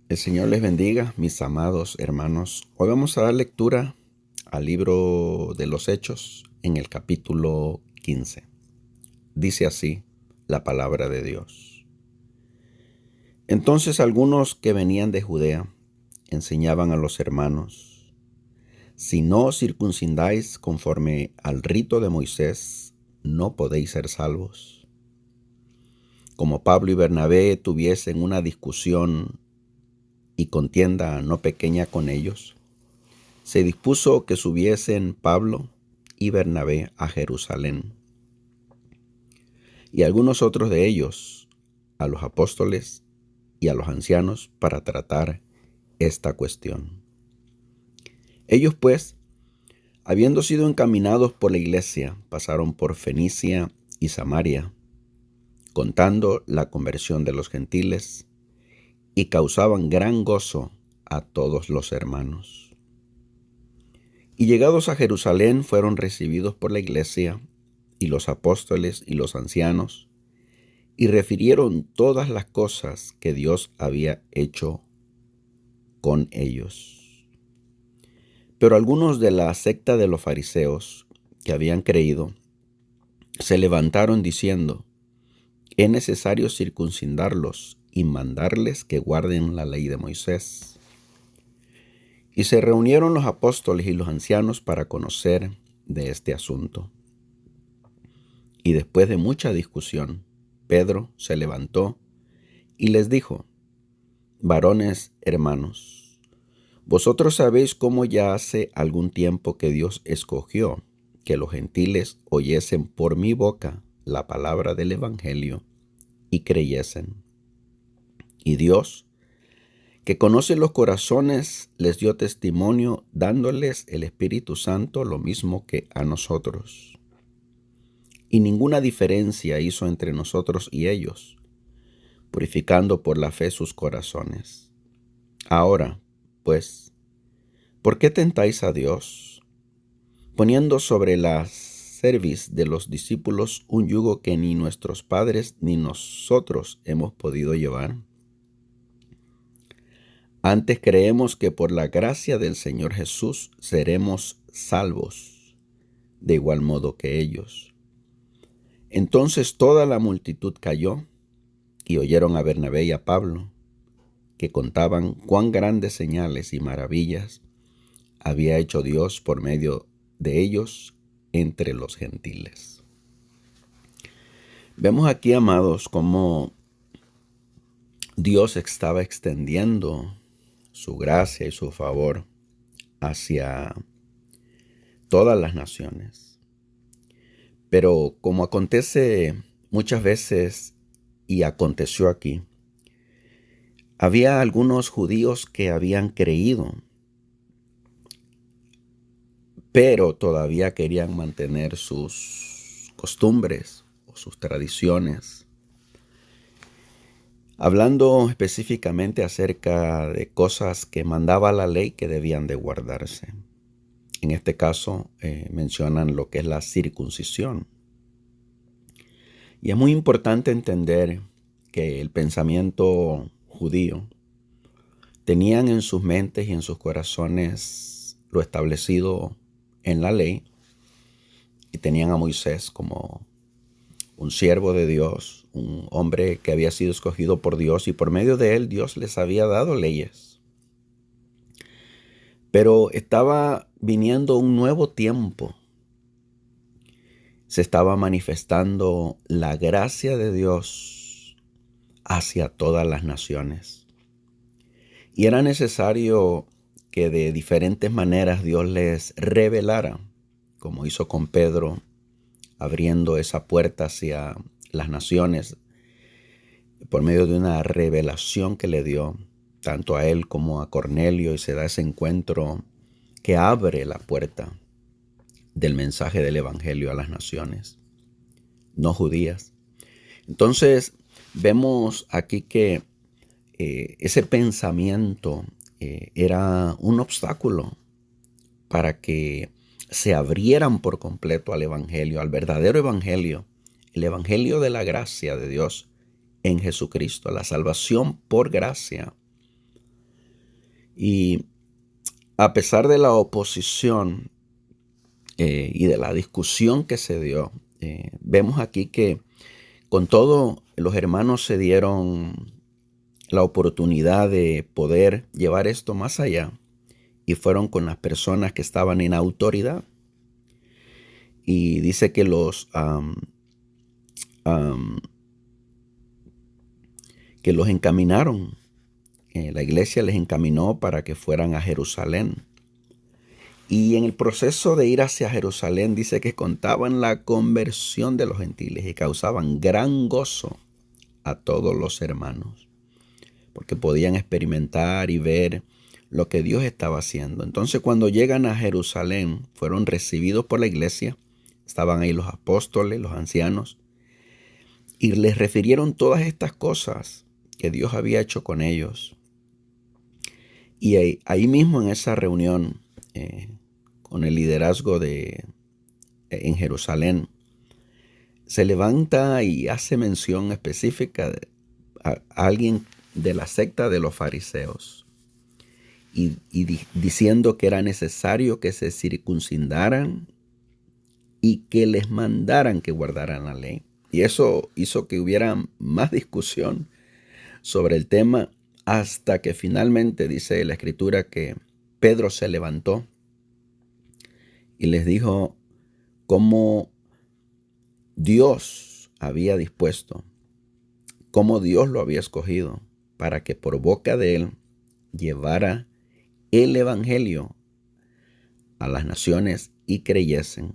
El Señor les bendiga, mis amados hermanos. Hoy vamos a dar lectura al libro de los Hechos en el capítulo 15. Dice así la palabra de Dios. Entonces algunos que venían de Judea enseñaban a los hermanos: si no os circuncidáis conforme al rito de Moisés, no podéis ser salvos. Como Pablo y Bernabé tuviesen una discusión y contienda no pequeña con ellos, se dispuso que subiesen Pablo y Bernabé a Jerusalén, y algunos otros de ellos a los apóstoles y a los ancianos para tratar esta cuestión. Ellos pues, habiendo sido encaminados por la iglesia, pasaron por Fenicia y Samaria, contando la conversión de los gentiles, y causaban gran gozo a todos los hermanos. Y llegados a Jerusalén fueron recibidos por la iglesia y los apóstoles y los ancianos, y refirieron todas las cosas que Dios había hecho con ellos. Pero algunos de la secta de los fariseos que habían creído se levantaron diciendo: es necesario circuncidarlos y mandarles que guarden la ley de Moisés. Y se reunieron los apóstoles y los ancianos para conocer de este asunto. Y después de mucha discusión, Pedro se levantó y les dijo: varones hermanos, vosotros sabéis cómo ya hace algún tiempo que Dios escogió que los gentiles oyesen por mi boca la palabra del Evangelio y creyesen. Y Dios, que conoce los corazones, les dio testimonio dándoles el Espíritu Santo lo mismo que a nosotros. Y ninguna diferencia hizo entre nosotros y ellos, purificando por la fe sus corazones. Ahora, pues, ¿por qué tentáis a Dios, poniendo sobre la cerviz de los discípulos un yugo que ni nuestros padres ni nosotros hemos podido llevar? Antes creemos que por la gracia del Señor Jesús seremos salvos, de igual modo que ellos. Entonces toda la multitud cayó y oyeron a Bernabé y a Pablo, que contaban cuán grandes señales y maravillas había hecho Dios por medio de ellos entre los gentiles. Vemos aquí, amados, cómo Dios estaba extendiendo su gracia y su favor hacia todas las naciones. Pero como acontece muchas veces y aconteció aquí, había algunos judíos que habían creído, pero todavía querían mantener sus costumbres o sus tradiciones, hablando específicamente acerca de cosas que mandaba la ley que debían de guardarse. En este caso mencionan lo que es la circuncisión. Y es muy importante entender que el pensamiento judío tenían en sus mentes y en sus corazones lo establecido en la ley, y tenían a Moisés como un siervo de Dios, un hombre que había sido escogido por Dios, y por medio de él Dios les había dado leyes. Pero estaba viniendo un nuevo tiempo. Se estaba manifestando la gracia de Dios hacia todas las naciones. Y era necesario que de diferentes maneras Dios les revelara, como hizo con Pedro, abriendo esa puerta hacia las naciones por medio de una revelación que le dio tanto a él como a Cornelio, y se da ese encuentro que abre la puerta del mensaje del Evangelio a las naciones no judías. Entonces vemos aquí que ese pensamiento era un obstáculo para que se abrieran por completo al Evangelio, al verdadero Evangelio, el Evangelio de la gracia de Dios en Jesucristo, la salvación por gracia, Y a pesar de la oposición y de la discusión que se dio, vemos aquí que con todo los hermanos se dieron la oportunidad de poder llevar esto más allá y fueron con las personas que estaban en autoridad. Y dice que que los encaminaron. La iglesia les encaminó para que fueran a Jerusalén. Y en el proceso de ir hacia Jerusalén dice que contaban la conversión de los gentiles y causaban gran gozo a todos los hermanos, porque podían experimentar y ver lo que Dios estaba haciendo. Entonces, cuando llegan a Jerusalén, fueron recibidos por la iglesia. Estaban ahí los apóstoles, los ancianos, y les refirieron todas estas cosas que Dios había hecho con ellos. Y ahí mismo en esa reunión, con el liderazgo en Jerusalén, se levanta y hace mención específica a alguien de la secta de los fariseos, diciendo que era necesario que se circuncidaran y que les mandaran que guardaran la ley. Y eso hizo que hubiera más discusión sobre el tema, hasta que finalmente dice la Escritura que Pedro se levantó y les dijo cómo Dios había dispuesto, cómo Dios lo había escogido para que por boca de él llevara el evangelio a las naciones y creyesen.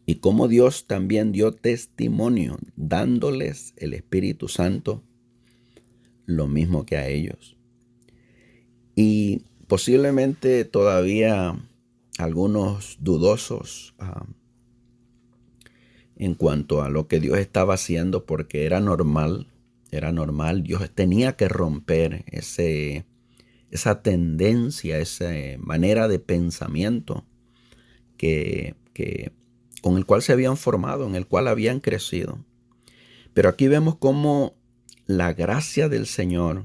Y cómo Dios también dio testimonio dándoles el Espíritu Santo, lo mismo que a ellos. Y posiblemente todavía algunos dudosos en cuanto a lo que Dios estaba haciendo, porque era normal. Dios tenía que romper esa tendencia, esa manera de pensamiento con el cual se habían formado, en el cual habían crecido. Pero aquí vemos cómo la gracia del Señor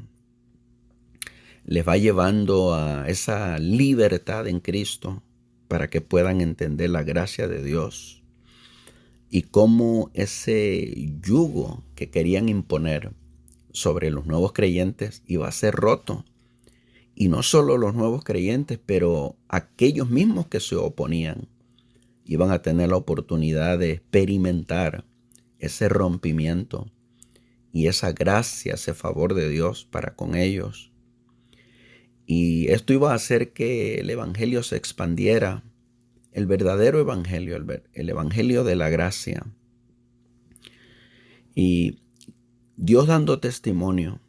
les va llevando a esa libertad en Cristo para que puedan entender la gracia de Dios, y cómo ese yugo que querían imponer sobre los nuevos creyentes iba a ser roto. Y no solo los nuevos creyentes, pero aquellos mismos que se oponían iban a tener la oportunidad de experimentar ese rompimiento y esa gracia, ese favor de Dios para con ellos. Y esto iba a hacer que el evangelio se expandiera, el verdadero evangelio, el evangelio de la gracia. Y Dios dando testimonio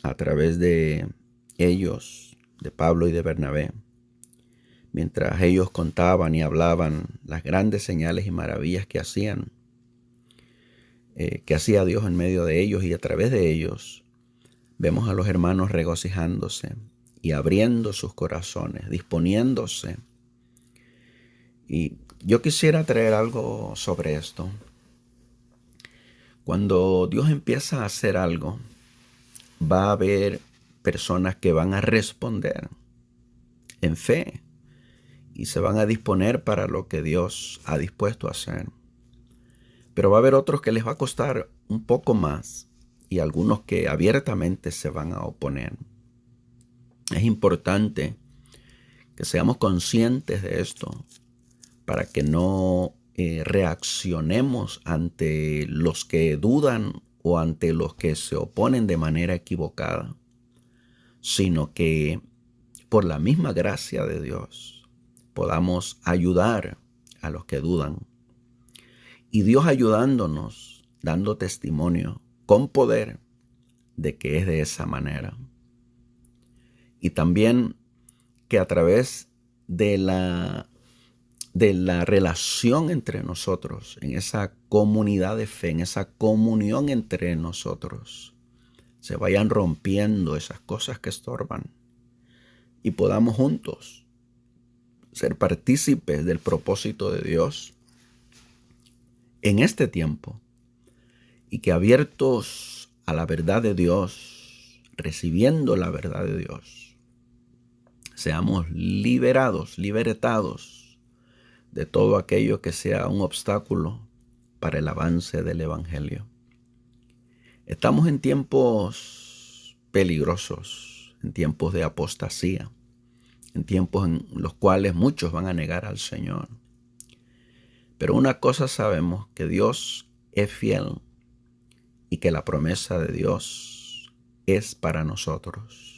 a través de ellos, de Pablo y de Bernabé, mientras ellos contaban y hablaban las grandes señales y maravillas que hacían, que hacía Dios en medio de ellos, y a través de ellos vemos a los hermanos regocijándose y abriendo sus corazones, disponiéndose. Y yo quisiera traer algo sobre esto. Cuando Dios empieza a hacer algo, va a haber personas que van a responder en fe y se van a disponer para lo que Dios ha dispuesto a hacer. Pero va a haber otros que les va a costar un poco más, y algunos que abiertamente se van a oponer. Es importante que seamos conscientes de esto para que no reaccionemos ante los que dudan o ante los que se oponen de manera equivocada, sino que por la misma gracia de Dios podamos ayudar a los que dudan. Y Dios ayudándonos, dando testimonio con poder de que es de esa manera. Y también que a través de la relación entre nosotros, en esa comunidad de fe, en esa comunión entre nosotros, se vayan rompiendo esas cosas que estorban y podamos juntos ser partícipes del propósito de Dios en este tiempo, y que abiertos a la verdad de Dios, recibiendo la verdad de Dios, seamos libertados de todo aquello que sea un obstáculo para el avance del Evangelio. Estamos en tiempos peligrosos, en tiempos de apostasía, en tiempos en los cuales muchos van a negar al Señor. Pero una cosa sabemos, que Dios es fiel y que la promesa de Dios es para nosotros.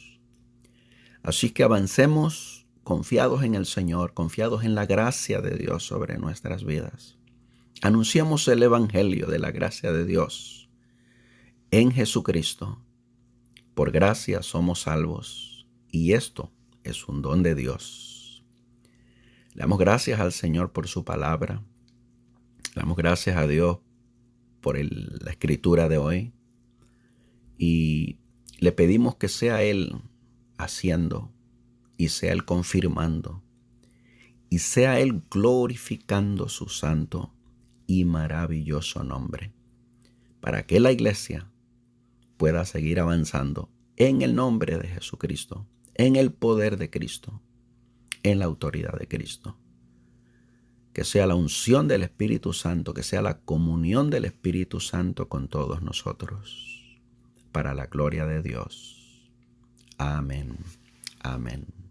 Así que avancemos confiados en el Señor, confiados en la gracia de Dios sobre nuestras vidas. Anunciamos el Evangelio de la gracia de Dios en Jesucristo. Por gracia somos salvos, y esto es un don de Dios. Le damos gracias al Señor por su palabra. Le damos gracias a Dios por la escritura de hoy. Y le pedimos que sea Él haciendo, y sea Él confirmando, y sea Él glorificando su santo y maravilloso nombre, para que la iglesia pueda seguir avanzando en el nombre de Jesucristo, en el poder de Cristo, en la autoridad de Cristo. Que sea la unción del Espíritu Santo, que sea la comunión del Espíritu Santo con todos nosotros, para la gloria de Dios. Amén. Amén.